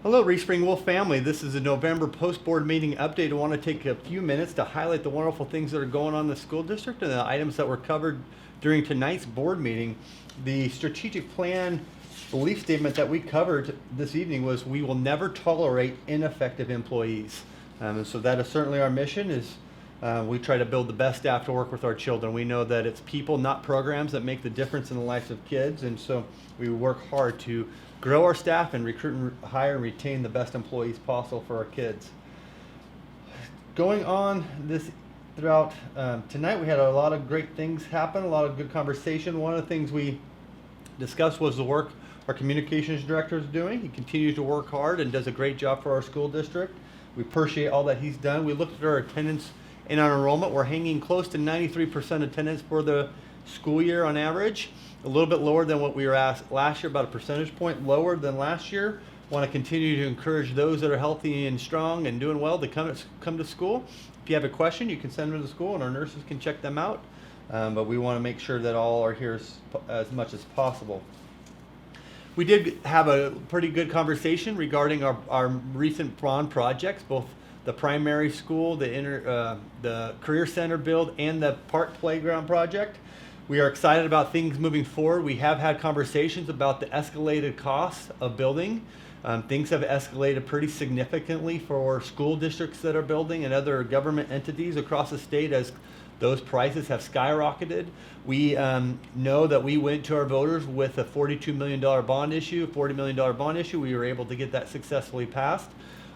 Hello, Respring Wolf family. This is a November post-board meeting update. I want to take a few minutes to highlight the wonderful things that are going on in the school district and the items that were covered during tonight's board meeting. The strategic plan belief statement that we covered this evening was we will never tolerate ineffective employees. And so that is certainly our mission is we try to build the best staff to work with our children. We know that it's people, not programs, that make the difference in the lives of kids. And so we work hard to grow our staff and recruit and hire and retain the best employees possible for our kids. Going on this throughout tonight, we had a lot of great things happen, a lot of good conversation. One of the things we discussed was the work our communications director is doing. He continues to work hard and does a great job for our school district. We appreciate all that he's done. We looked at our attendance and our enrollment. We're hanging close to 93% attendance for the school year on average. A little bit lower than what we were asked last year, about a percentage point lower than last year. Want to continue to encourage those that are healthy and strong and doing well to come to school. If you have a question, you can send them to the school and our nurses can check them out. But we want to make sure that all are here as much as possible. We did have a pretty good conversation regarding our recent bond projects, both the primary school, the career center build, and the park playground project. We are excited about things moving forward. We have had conversations about the escalated costs of building. Things have escalated pretty significantly for school districts that are building and other government entities across the state as those prices have skyrocketed. We know that we went to our voters with a $42 million bond issue, $40 million bond issue. We were able to get that successfully passed.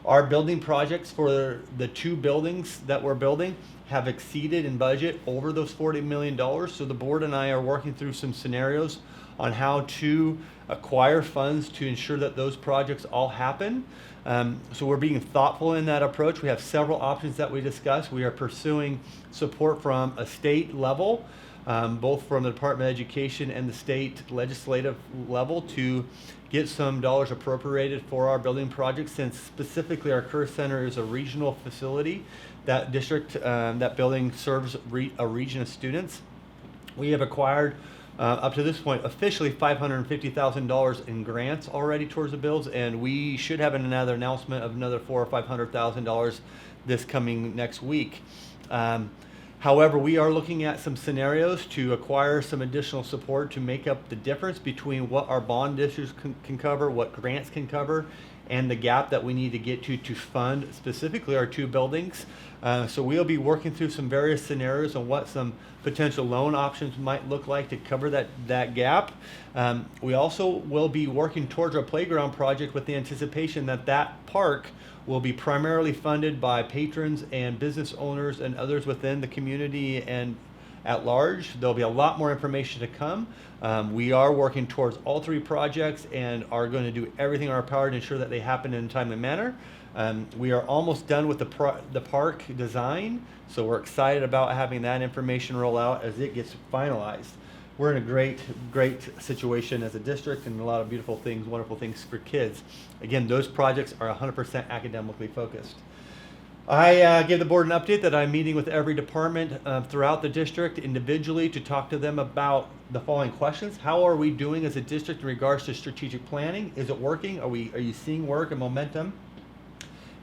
Our building projects for the two buildings that we're building have exceeded in budget over those $40 million. So the board and I are working through some scenarios on how to acquire funds to ensure that those projects all happen. So we're being thoughtful in that approach. We have several options that we discussed. We are pursuing support from a state level, both from the Department of Education and the state legislative level, to get some dollars appropriated for our building projects, since specifically our career center is a regional facility. That district, that building serves a region of students. We have acquired up to this point officially $550,000 in grants already towards the builds, and we should have another announcement of another $400,000 or $500,000 this coming next week. However, we are looking at some scenarios to acquire some additional support to make up the difference between what our bond issues can cover, what grants can cover, and the gap that we need to get to fund specifically our two buildings. So we'll be working through some various scenarios on what some potential loan options might look like to cover that gap. We also will be working towards our playground project with the anticipation that park will be primarily funded by patrons and business owners and others within the community and at large. There'll be a lot more information to come. We are working towards all three projects and are going to do everything in our power to ensure that they happen in a timely manner. We are almost done with the park design, so we're excited about having that information roll out as it gets finalized. We're in a great situation as a district and a lot of beautiful things, wonderful things for kids. Again, those projects are 100% academically focused. I gave the board an update that I'm meeting with every department throughout the district individually to talk to them about the following questions. How are we doing as a district in regards to strategic planning? Is it working? Are you seeing work and momentum?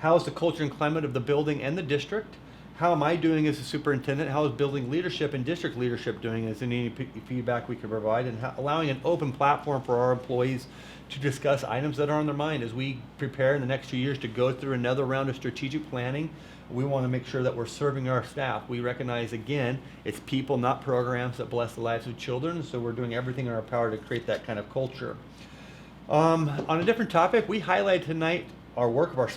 How is the culture and climate of the building and the district? How am I doing as a superintendent? How is building leadership and district leadership doing? Is there any feedback we can provide? And allowing an open platform for our employees to discuss items that are on their mind as we prepare in the next 2 years to go through another round of strategic planning. We want to make sure that we're serving our staff. We recognize, again, it's people, not programs, that bless the lives of children. So we're doing everything in our power to create that kind of culture. On a different topic, we highlighted tonight our work of our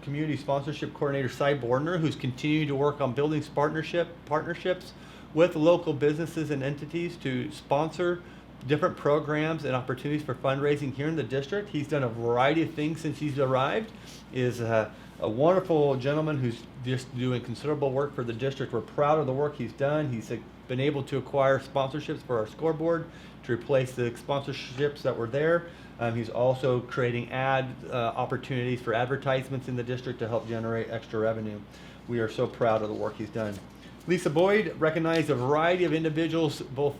community sponsorship coordinator, Cy Bordner, who's continuing to work on building partnerships with local businesses and entities to sponsor different programs and opportunities for fundraising here in the district. He's done a variety of things since he's arrived. Is a wonderful gentleman who's just doing considerable work for the district. We're proud of the work he's done. He's been able to acquire sponsorships for our scoreboard to replace the sponsorships that were there. He's also creating opportunities for advertisements in the district to help generate extra revenue. We are so proud of the work he's done. Lisa Boyd recognized a variety of individuals, both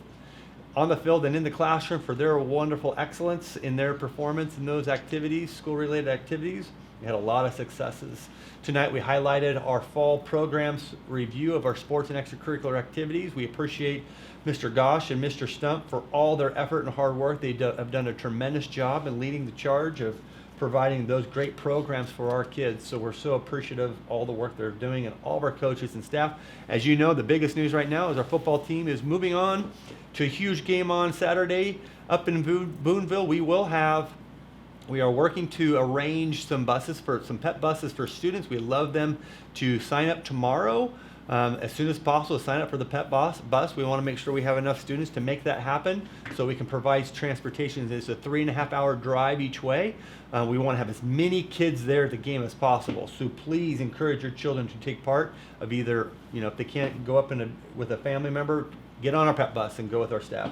on the field and in the classroom for their wonderful excellence in their performance in those activities, school-related activities. We had a lot of successes. Tonight we highlighted our fall programs review of our sports and extracurricular activities. We appreciate Mr. Gosh and Mr. Stump for all their effort and hard work. They have done a tremendous job in leading the charge of providing those great programs for our kids. So we're so appreciative of all the work they're doing and all of our coaches and staff. As you know, the biggest news right now is our football team is moving on to a huge game on Saturday up in Boonville. We are working to arrange some pep buses for students. We'd love them to sign up tomorrow as soon as possible to sign up for the pep bus. We want to make sure we have enough students to make that happen so we can provide transportation. It's a 3.5-hour drive each way. We want to have as many kids there at the game as possible. So please encourage your children to take part of either, if they can't go up with a family member, get on our pep bus and go with our staff.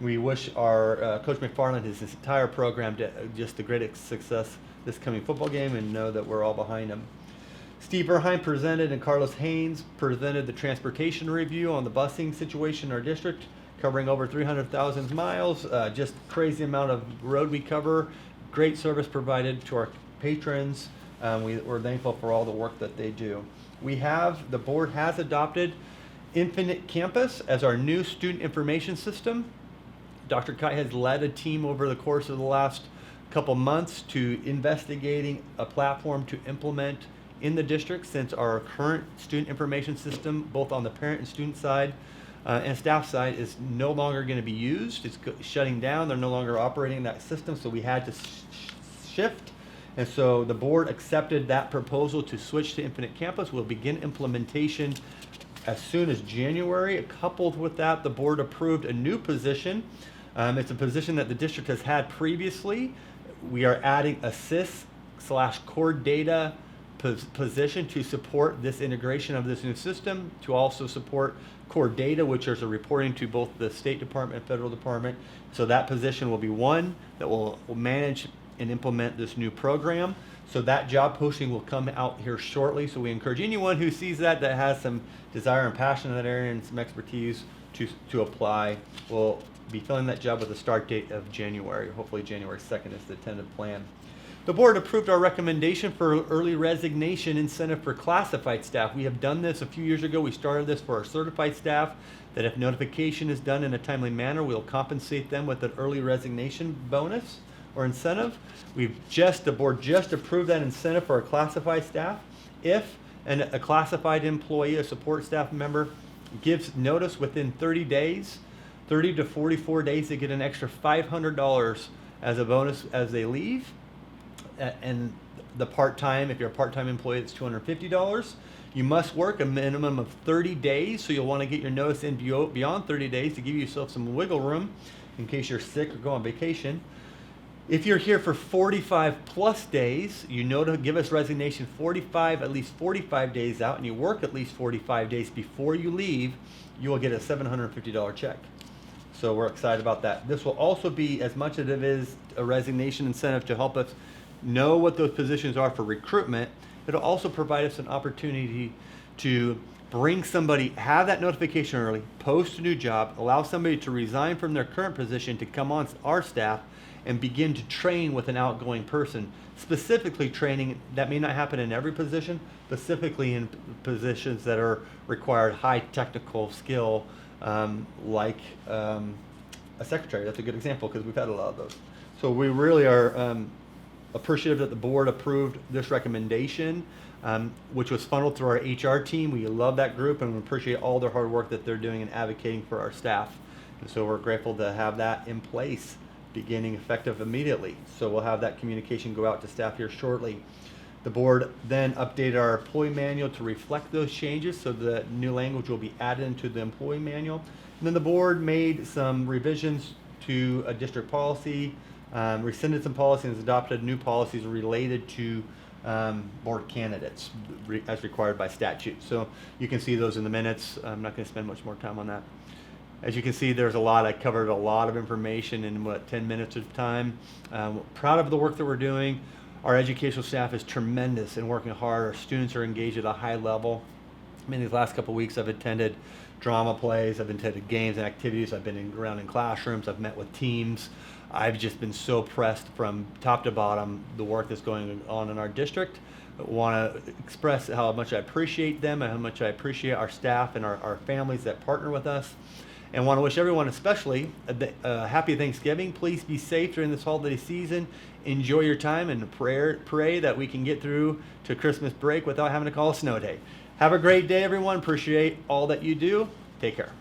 We wish our Coach McFarland his entire program just the greatest success this coming football game, and know that we're all behind him. Steve Erheim presented and Carlos Haynes presented the transportation review on the busing situation in our district, covering over 300,000 miles. Just crazy amount of road we cover. Great service provided to our patrons. We're thankful for all the work that they do. The board has adopted Infinite Campus as our new student information system. Dr. Kite has led a team over the course of the last couple months to investigating a platform to implement in the district, since our current student information system, both on the parent and student side and staff side, is no longer going to be used. It's shutting down. They're no longer operating that system, so we had to shift. And so the board accepted that proposal to switch to Infinite Campus. We'll begin implementation as soon as January. Coupled with that, the board approved a new position. It's a position that the district has had previously. We are adding a core data position to support this integration of this new system, to also support core data, which is a reporting to both the State Department and Federal Department. So that position will be one that will manage and implement this new program. So that job posting will come out here shortly. So we encourage anyone who sees that has some desire and passion in that area and some expertise to apply. We'll be filling that job with a start date of January. Hopefully January 2nd is the tentative plan. The board approved our recommendation for early resignation incentive for classified staff. We have done this a few years ago. We started this for our certified staff, that if notification is done in a timely manner, we'll compensate them with an early resignation bonus or incentive. The board just approved that incentive for our classified staff. If a classified employee, a support staff member, gives notice within 30 days, 30 to 44 days, they get an extra $500 as a bonus as they leave. And the part-time, if you're a part-time employee, it's $250. You must work a minimum of 30 days, so you'll want to get your notice in beyond 30 days to give yourself some wiggle room in case you're sick or go on vacation. If you're here for 45 plus days, to give us resignation at least 45 days out, and you work at least 45 days before you leave, you will get a $750 check. So we're excited about that. This will also be, as much as it is a resignation incentive to help us know what those positions are for recruitment, it'll also provide us an opportunity to bring somebody, have that notification early, post a new job, allow somebody to resign from their current position to come on our staff and begin to train with an outgoing person. Specifically training, that may not happen in every position, specifically in positions that are required high technical skill, like a secretary. That's a good example because we've had a lot of those. So we really are appreciative that the board approved this recommendation, which was funneled through our HR team. We love that group and we appreciate all their hard work that they're doing in advocating for our staff. And so we're grateful to have that in place, beginning effective immediately. So we'll have that communication go out to staff here shortly. The board then updated our employee manual to reflect those changes, so the new language will be added into the employee manual. And then the board made some revisions to a district policy, rescinded some policies, and has adopted new policies related to board candidates as required by statute. So you can see those in the minutes. I'm not going to spend much more time on that. As you can see, I covered a lot of information in 10 minutes of time. Proud of the work that we're doing. Our educational staff is tremendous and working hard. Our students are engaged at a high level. I mean, these last couple of weeks I've attended drama plays, I've attended games and activities, I've been around in classrooms, I've met with teams. I've just been so pressed from top to bottom the work that's going on in our district. I want to express how much I appreciate them and how much I appreciate our staff and our families that partner with us. And want to wish everyone, especially, a happy Thanksgiving. Please be safe during this holiday season. Enjoy your time and pray that we can get through to Christmas break without having to call a snow day. Have a great day, everyone. Appreciate all that you do. Take care.